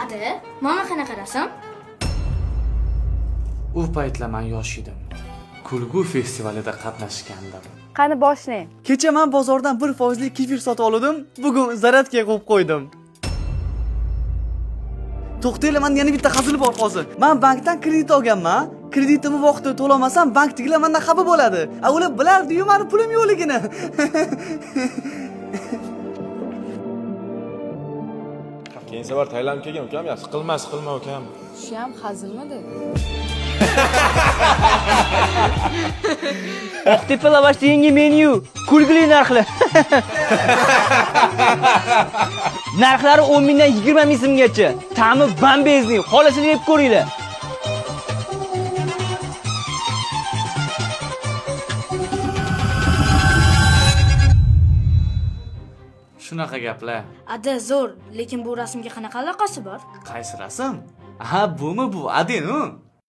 Ada, mana qanaqa rasm? U paytlar men yosh edim. Kulgu festivalida qatnashgandim. Qani boshlang. Kecha men bozordan 1% kefir sotib oldim, bugun zaradga qo'yib qo'ydim. To'xtanglar, menda yana bitta hazil bor hozir. Men bankdan kredit olganman. Kreditimni vaqtida to'lamasam, bankdagilar mendan xafa bo'ladi. Ular bilardi-yu, meni pulim yo'qligini. Keyin safar Tailand kelgan ukam, yaxshi qilma ukam. Shu ham hazilmidi? Oqtepa lavashda yangi menyu, kulgili narxlar. Narxlari 10 mingdan 20 ming so'mgacha. Ta'mi bambezning, xolasini yeb ko'ringlar. Shunaqa gaplar. Ada zo'r, lekin bu rasmga qanaqa aloqasi bor? Qaysi rasm? Ha, bumi bu, adenu.